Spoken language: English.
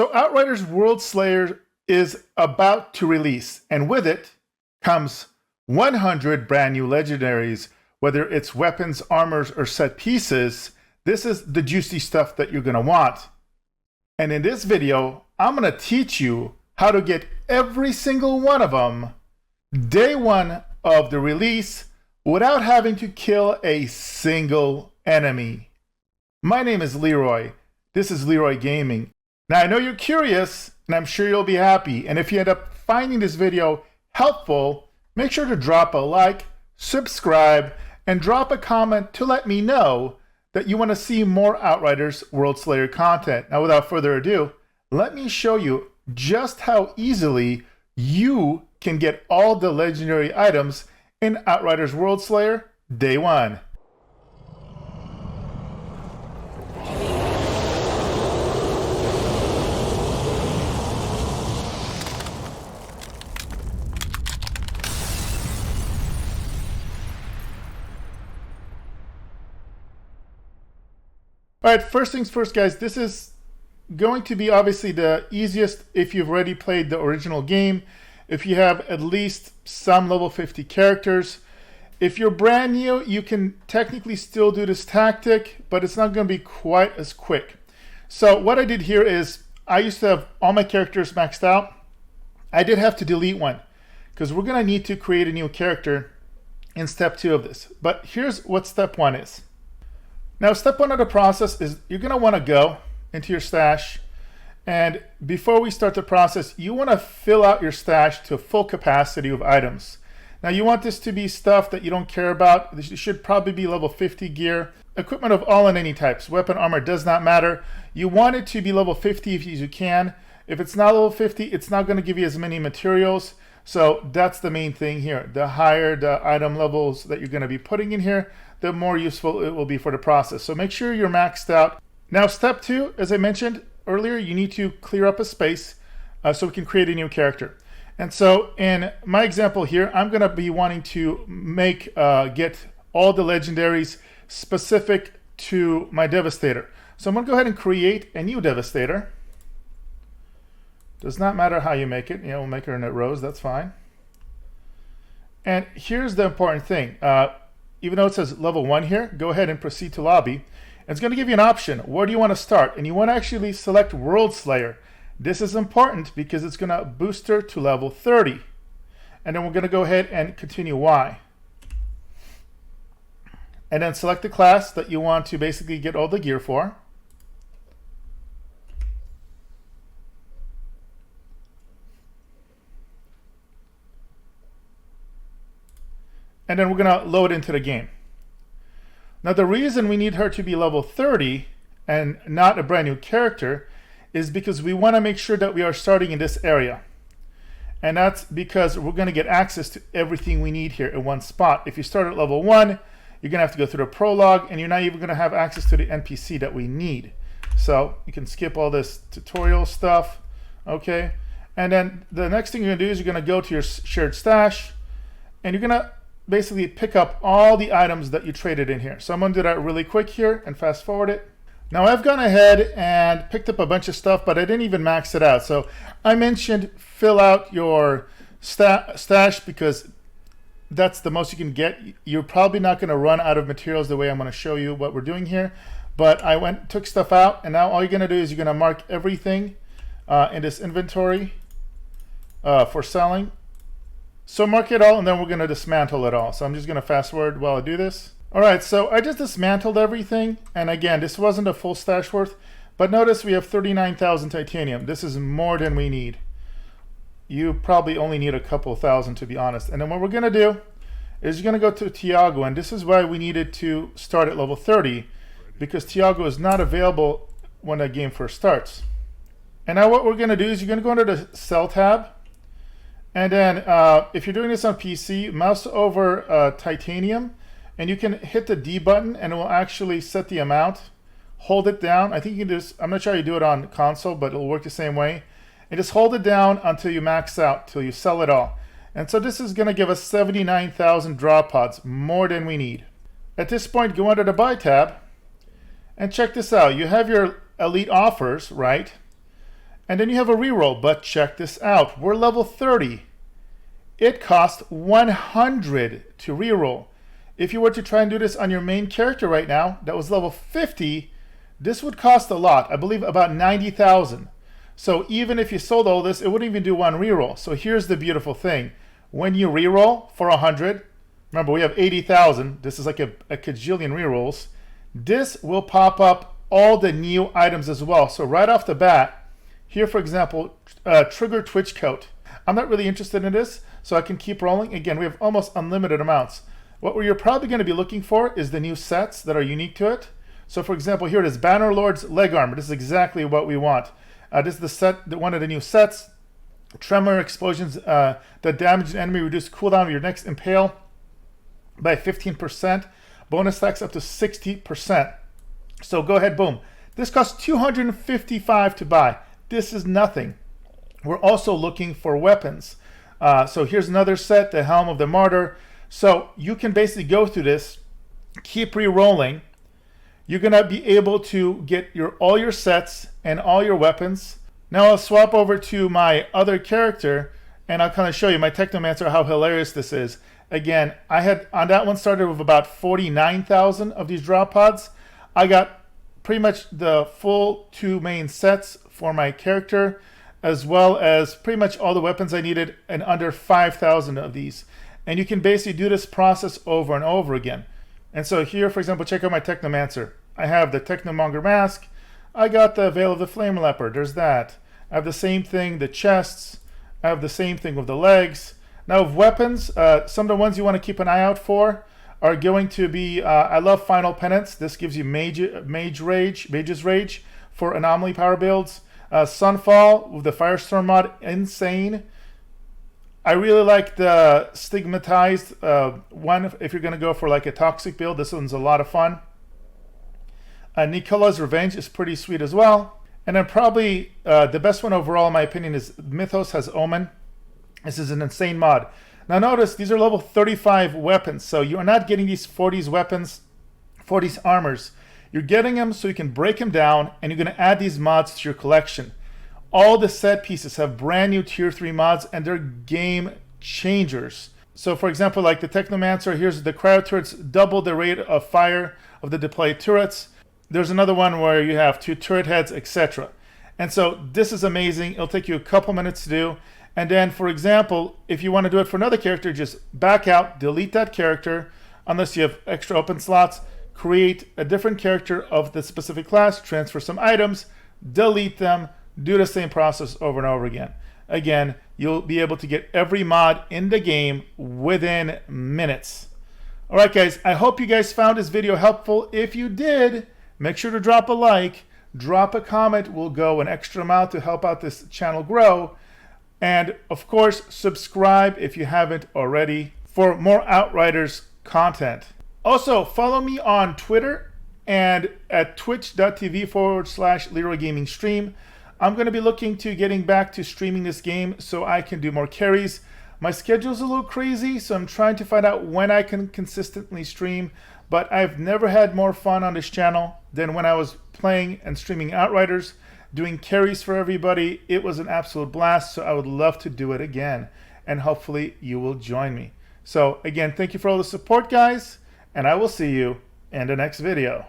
So Outriders Wordslayer is about to release, and with it comes 100 brand new legendaries, whether it's weapons, armors, or set pieces. This is the juicy stuff that you're going to want. And in this video, I'm going to teach you how to get every single one of them day one of the release without having to kill a single enemy. My name is Leroy. This is Leroy Gaming. Now I know you're curious, and I'm sure you'll be happy. And if you end up finding this video helpful, make sure to drop a like, subscribe, and drop a comment to let me know that you want to see more Outriders Wordslayer content. Now without further ado, let me show you just how easily you can get all the legendary items in Outriders Wordslayer day one. All right, first things first, guys, this is going to be obviously the easiest if you've already played the original game, if you have at least some level 50 characters. If you're brand new, you can technically still do this tactic, but it's not going to be quite as quick. So what I did here is I used to have all my characters maxed out. I did have to delete one because we're going to need to create a new character in step 2 of this. But here's what step 1 is. Now, step 1 of the process is you're going to want to go into your stash. And before we start the process, you want to fill out your stash to full capacity of items. Now, you want this to be stuff that you don't care about. This should probably be level 50 gear. Equipment of all and any types. Weapon, armor, does not matter. You want it to be level 50 if you can. If it's not level 50, it's not going to give you as many materials. So that's the main thing here. The higher the item levels that you're going to be putting in here, the more useful it will be for the process. So make sure you're maxed out. Now, step 2, as I mentioned earlier, you need to clear up a space so we can create a new character. And so in my example here, I'm going to be wanting to get all the legendaries specific to my Devastator. So I'm going to go ahead and create a new Devastator. Does not matter how you make it. We'll make her in a rows. That's fine. And here's the important thing. Even though it says level 1 here, go ahead and proceed to lobby. It's going to give you an option. Where do you want to start? And you want to actually select Worldslayer. This is important because it's going to boost her to level 30. And then we're going to go ahead and continue Y. And then select the class that you want to basically get all the gear for. And then we're going to load into the game. Now, the reason we need her to be level 30 and not a brand new character is because we want to make sure that we are starting in this area. And that's because we're going to get access to everything we need here in one spot. If you start at level 1, you're going to have to go through the prologue, and you're not even going to have access to the NPC that we need. So you can skip all this tutorial stuff. Okay. And then the next thing you're going to do is you're going to go to your shared stash, and you're going to basically pick up all the items that you traded in here. So I'm going to do that really quick here and fast forward it. Now I've gone ahead and picked up a bunch of stuff, but I didn't even max it out. So I mentioned fill out your stash because that's the most you can get. You're probably not going to run out of materials the way I'm going to show you what we're doing here. But I took stuff out, and now all you're going to do is you're going to mark everything in this inventory for selling. So mark it all, and then we're going to dismantle it all. So I'm just going to fast forward while I do this. All right, so I just dismantled everything. And again, this wasn't a full stash worth. But notice we have 39,000 titanium. This is more than we need. You probably only need a couple thousand, to be honest. And then what we're going to do is you're going to go to Tiago. And this is why we needed to start at level 30. Because Tiago is not available when the game first starts. And now what we're going to do is you're going to go under the Sell tab. And then if you're doing this on PC, mouse over titanium, and you can hit the D button, and it will actually set the amount. Hold it down. I think you can just, I'm not sure how you do it on console, but it'll work the same way. And just hold it down until you max out, till you sell it all. And so this is going to give us 79,000 drop pods, more than we need. At this point, go under the Buy tab, and check this out. You have your elite offers, right? And then you have a reroll, but check this out. We're level 30. It costs 100 to reroll. If you were to try and do this on your main character right now, that was level 50, this would cost a lot. I believe about 90,000. So even if you sold all this, it wouldn't even do one reroll. So here's the beautiful thing. When you reroll for 100, remember we have 80,000. This is like a kajillion rerolls. This will pop up all the new items as well. So right off the bat, here for example, trigger Twitch coat. I'm not really interested in this, so I can keep rolling. Again, we have almost unlimited amounts. What you're probably going to be looking for is the new sets that are unique to it. So for example, here it is, Bannerlord's leg armor. This is exactly what we want. This is the set, one of the new sets. Tremor explosions that damage an enemy, reduce cooldown of your next impale by 15%. Bonus stacks up to 60%. So go ahead, boom. This costs 255 to buy. This is nothing. We're also looking for weapons. So here's another set, the Helm of the Martyr. So you can basically go through this, keep re-rolling. You're gonna be able to get all your sets and all your weapons. Now I'll swap over to my other character and I'll kind of show you my Technomancer, how hilarious this is. Again, I had on that one started with about 49,000 of these drop pods. I got pretty much the full 2 main sets for my character, as well as pretty much all the weapons I needed, and under 5,000 of these. And you can basically do this process over and over again. And so here, for example, check out my Technomancer. I have the Technomonger mask. I got the Veil of the Flame Leopard. There's that. I have the same thing, the chests. I have the same thing with the legs. Now with weapons, some of the ones you want to keep an eye out for are going to be, I love Final Penance. This gives you Mage's Rage for anomaly power builds. Sunfall with the Firestorm mod, insane. I really like the Stigmatized one if you're going to go for like a toxic build. This one's a lot of fun. Nicola's Revenge is pretty sweet as well. And then probably the best one overall in my opinion is Mythos has Omen. This is an insane mod. Now notice these are level 35 weapons, so you are not getting these 40s weapons, 40s armors. You're getting them so you can break them down, and you're going to add these mods to your collection. All the set pieces have brand new tier 3 mods, and they're game changers. So for example, like the Technomancer, here's the cryo turrets, double the rate of fire of the deployed turrets. There's another one where you have 2 turret heads, etc. And so this is amazing. It'll take you a couple minutes to do. And then, for example, if you want to do it for another character, just back out, delete that character, unless you have extra open slots, create a different character of the specific class, transfer some items, delete them, do the same process over and over again. Again, you'll be able to get every mod in the game within minutes. All right, guys, I hope you guys found this video helpful. If you did, make sure to drop a like, drop a comment. We'll go an extra mile to help out this channel grow. And of course, subscribe if you haven't already for more Outriders content. Also, follow me on Twitter and at twitch.tv/LeeroyGamingStream. I'm going to be looking to getting back to streaming this game so I can do more carries. My schedule's a little crazy, so I'm trying to find out when I can consistently stream. But I've never had more fun on this channel than when I was playing and streaming Outriders, doing carries for everybody. It was an absolute blast, so I would love to do it again. And hopefully you will join me. So again, thank you for all the support, guys, and I will see you in the next video.